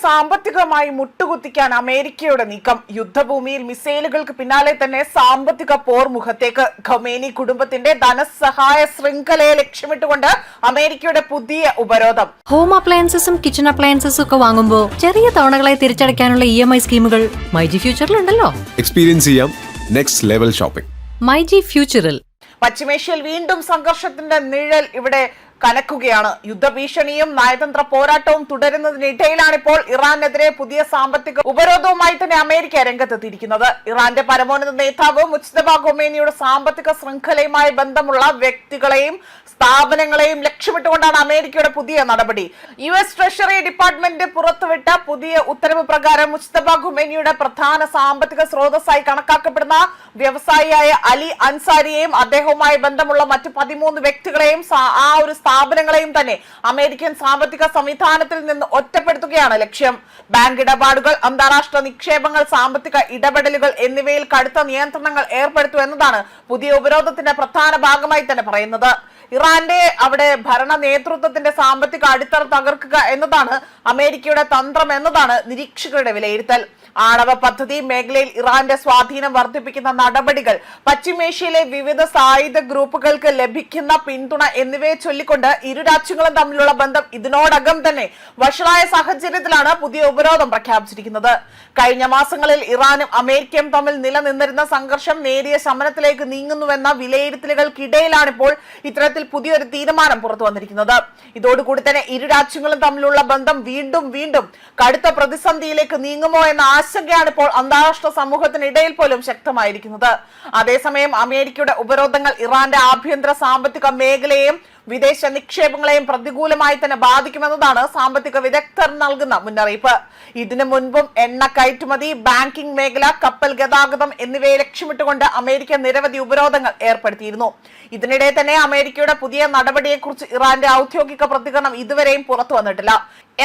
സാമ്പത്തികമായി മുട്ടുകുത്തിക്കാൻ അമേരിക്കയുടെ നീക്കം. യുദ്ധഭൂമിയിൽ മിസൈലുകൾക്ക് പിന്നാലെ തന്നെ സാമ്പത്തിക പോർമുഖത്തേക്ക്. ഖമേനി കുടുംബത്തിന്റെ ധനസഹായ ശൃംഖലയെ ലക്ഷ്യമിട്ടുകൊണ്ട് അമേരിക്കയുടെ പുതിയ ഉപരോധം. ഹോം അപ്ലയൻസസും കിച്ചൺ അപ്ലയൻസസും ഒക്കെ വാങ്ങുമ്പോൾ ചെറിയ തവണകളായി തിരിച്ചടയ്ക്കാനുള്ള EMI സ്കീമുകൾ മൈജി ഫ്യൂച്ചറിലുണ്ടല്ലോ. എക്സ്പീരിയൻസ് ചെയ്യാം നെക്സ്റ്റ് ലെവൽ ഷോപ്പിംഗ് മൈജി ഫ്യൂച്ചറിൽ. പശ്ചിമേഷ്യയിൽ വീണ്ടും സംഘർഷത്തിന്റെ നിഴൽ ഇവിടെ കനക്കുകയാണ്. യുദ്ധഭീഷണിയും നയതന്ത്ര പോരാട്ടവും തുടരുന്നതിനിടയിലാണിപ്പോൾ ഇറാനെതിരെ പുതിയ സാമ്പത്തിക ഉപരോധവുമായി തന്നെ അമേരിക്ക രംഗത്തെത്തിയിരിക്കുന്നത്. ഇറാന്റെ പരമോന്നത നേതാവ് മുജ്തബ ഖൊമേനിയുടെ സാമ്പത്തിക ശൃംഖലയുമായി ബന്ധമുള്ള വ്യക്തികളെയും സ്ഥാപനങ്ങളെയും ലക്ഷ്യമിട്ടുകൊണ്ടാണ് അമേരിക്കയുടെ പുതിയ നടപടി. US ട്രഷറി ഡിപ്പാർട്ട്മെന്റ് പുറത്തുവിട്ട പുതിയ ഉത്തരവ് പ്രകാരം മുജ്തബ ഖൊമേനിയുടെ പ്രധാന സാമ്പത്തിക സ്രോതസ്സായി കണക്കാക്കപ്പെടുന്ന വ്യവസായിയായ അലി അൻസാരിയെയും അദ്ദേഹവുമായി ബന്ധമുള്ള മറ്റു 13 വ്യക്തികളെയും ആ ഒരു സ്ഥാപനങ്ങളെയും തന്നെ അമേരിക്കൻ സാമ്പത്തിക സംവിധാനത്തിൽ നിന്ന് ഒറ്റപ്പെടുത്തുകയാണ് ലക്ഷ്യം. ബാങ്ക് ഇടപാടുകൾ, അന്താരാഷ്ട്ര നിക്ഷേപങ്ങൾ, സാമ്പത്തിക ഇടപെടലുകൾ എന്നിവയിൽ കടുത്ത നിയന്ത്രണങ്ങൾ ഏർപ്പെടുത്തു എന്നതാണ് പുതിയ ഉപരോധത്തിന്റെ പ്രധാന ഭാഗമായി തന്നെ പറയുന്നത്. ഇറാന്റെ അവിടെ ഭരണ നേതൃത്വത്തിന്റെ സാമ്പത്തിക അടിത്തറ തകർക്കുക എന്നതാണ് അമേരിക്കയുടെ തന്ത്രം എന്നതാണ് നിരീക്ഷകരുടെ വിലയിരുത്തൽ. ആണവ പദ്ധതി മേഖലയിൽ ഇറാന്റെ സ്വാധീനം വർദ്ധിപ്പിക്കുന്ന നടപടികൾ, പശ്ചിമേഷ്യയിലെ വിവിധ സായുധ ഗ്രൂപ്പുകൾക്ക് ലഭിക്കുന്ന പിന്തുണ എന്നിവയെ ചൊല്ലിക്കൊണ്ട് ഇരു രാജ്യങ്ങളും തമ്മിലുള്ള ബന്ധം ഇതിനോടകം തന്നെ വഷളായ സാഹചര്യത്തിലാണ് പുതിയ ഉപരോധം പ്രഖ്യാപിച്ചിരിക്കുന്നത്. കഴിഞ്ഞ മാസങ്ങളിൽ ഇറാനും അമേരിക്കയും തമ്മിൽ നിലനിന്നിരുന്ന സംഘർഷം നേരിയ ശമനത്തിലേക്ക് നീങ്ങുന്നുവെന്ന വിലയിരുത്തലുകൾക്കിടയിലാണിപ്പോൾ ഇത്തരത്തിൽ പുതിയൊരു തീരുമാനം പുറത്തു വന്നിരിക്കുന്നത്. ഇതോടുകൂടി തന്നെ ഇരു രാജ്യങ്ങളും തമ്മിലുള്ള ബന്ധം വീണ്ടും കടുത്ത പ്രതിസന്ധിയിലേക്ക് നീങ്ങുമോ എന്ന ആശങ്കയാണ് ഇപ്പോൾ അന്താരാഷ്ട്ര സമൂഹത്തിനിടയിൽ പോലും ശക്തമായിരിക്കുന്നത്. അതേസമയം അമേരിക്കയുടെ ഉപരോധങ്ങൾ ഇറാന്റെ ആഭ്യന്തര സാമ്പത്തിക മേഖലയെയും വിദേശ നിക്ഷേപങ്ങളെയും പ്രതികൂലമായി തന്നെ ബാധിക്കുമെന്നതാണ് സാമ്പത്തിക വിദഗ്ധർ നൽകുന്ന മുന്നറിയിപ്പ്. ഇതിനു മുൻപും എണ്ണ കയറ്റുമതി, ബാങ്കിംഗ് മേഖല, കപ്പൽ ഗതാഗതം എന്നിവയെ ലക്ഷ്യമിട്ടുകൊണ്ട് അമേരിക്ക നിരവധി ഉപരോധങ്ങൾ ഏർപ്പെടുത്തിയിരുന്നു. ഇതിനിടെ തന്നെ അമേരിക്കയുടെ പുതിയ നടപടിയെക്കുറിച്ച് ഇറാന്റെ ഔദ്യോഗിക പ്രതികരണം ഇതുവരെയും പുറത്തു വന്നിട്ടില്ല.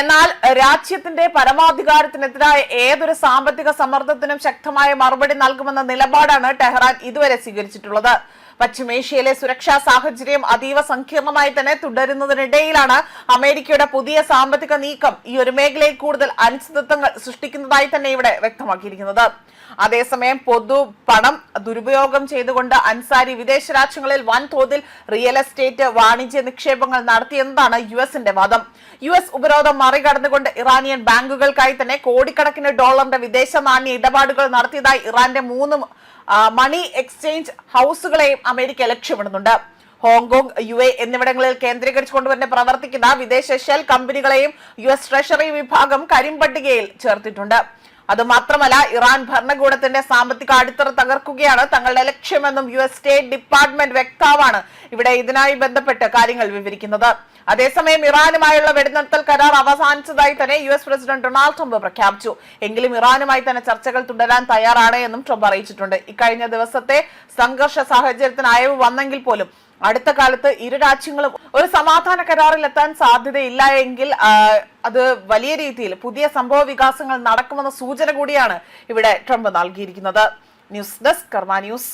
എന്നാൽ രാജ്യത്തിന്റെ പരമാധികാരത്തിനെതിരായ ഏതൊരു സാമ്പത്തിക സമ്മർദ്ദത്തിനും ശക്തമായ മറുപടി നൽകുമെന്ന നിലപാടാണ് ടെഹ്റാൻ ഇതുവരെ സ്വീകരിച്ചിട്ടുള്ളത്. പശ്ചിമേഷ്യയിലെ സുരക്ഷാ സാഹചര്യം അതീവ സങ്കീർണമായി തന്നെ തുടരുന്നതിനിടയിലാണ് അമേരിക്കയുടെ പുതിയ സാമ്പത്തിക നീക്കം ഈ ഒരു മേഖലയിൽ കൂടുതൽ അനിശ്ചിതത്വങ്ങൾ സൃഷ്ടിക്കുന്നതായി തന്നെ ഇവിടെ വ്യക്തമാക്കിയിരിക്കുന്നത്. അതേസമയം പൊതു പണം ദുരുപയോഗം ചെയ്തുകൊണ്ട് അൻസാരി വിദേശ രാജ്യങ്ങളിൽ വൻതോതിൽ റിയൽ എസ്റ്റേറ്റ്, വാണിജ്യ നിക്ഷേപങ്ങൾ നടത്തിയെന്നതാണ് യുഎസിന്റെ വാദം. US ഉപരോധം മറികടന്നുകൊണ്ട് ഇറാനിയൻ ബാങ്കുകൾക്കായി തന്നെ കോടിക്കണക്കിന് ഡോളറിന്റെ വിദേശ നാണ്യ ഇടപാടുകൾ നടത്തിയതായി ഇറാന്റെ 3 മണി എക്സ്ചേഞ്ച് ഹൗസുകളെയും അമേരിക്ക ലക്ഷ്യമിടുന്നുണ്ട്. ഹോങ്കോങ്, UAE എന്നിവിടങ്ങളിൽ കേന്ദ്രീകരിച്ചുകൊണ്ട് തന്നെ പ്രവർത്തിക്കുന്ന വിദേശ ഷെൽ കമ്പനികളെയും US ട്രഷറി വിഭാഗം കരിമ്പട്ടികയിൽ ചേർത്തിട്ടുണ്ട്. അതുമാത്രമല്ല, ഇറാൻ ഭരണകൂടത്തിന്റെ സാമ്പത്തിക അടിത്തറ തകർക്കുകയാണ് തങ്ങളുടെ ലക്ഷ്യമെന്നും US സ്റ്റേറ്റ് ഡിപ്പാർട്ട്മെന്റ് വക്താവാണ് ഇവിടെ ഇതിനായി ബന്ധപ്പെട്ട് കാര്യങ്ങൾ വിവരിക്കുന്നത്. അതേസമയം ഇറാനുമായുള്ള വെടിനിർത്തൽ കരാർ അവസാനിച്ചതായി തന്നെ US പ്രസിഡന്റ് ഡൊണാൾഡ് ട്രംപ് പ്രഖ്യാപിച്ചു. എങ്കിലും ഇറാനുമായി തന്നെ ചർച്ചകൾ തുടരാൻ തയ്യാറാണ് എന്നും ട്രംപ് അറിയിച്ചിട്ടുണ്ട്. ഇക്കഴിഞ്ഞ ദിവസത്തെ സംഘർഷ സാഹചര്യത്തിന് അയവ് വന്നെങ്കിൽ പോലും അടുത്ത കാലത്ത് ഇരു രാജ്യങ്ങളും ഒരു സമാധാന കരാറിൽ എത്താൻ സാധ്യതയില്ല എങ്കിൽ അത് വലിയ രീതിയിൽ പുതിയ സംഭവ വികാസങ്ങൾ നടക്കുമെന്ന സൂചന കൂടിയാണ് ഇവിടെ ട്രംപ് നൽകിയിരിക്കുന്നത്. ന്യൂസ് ഡെസ്ക് കർമ്മ ന്യൂസ്.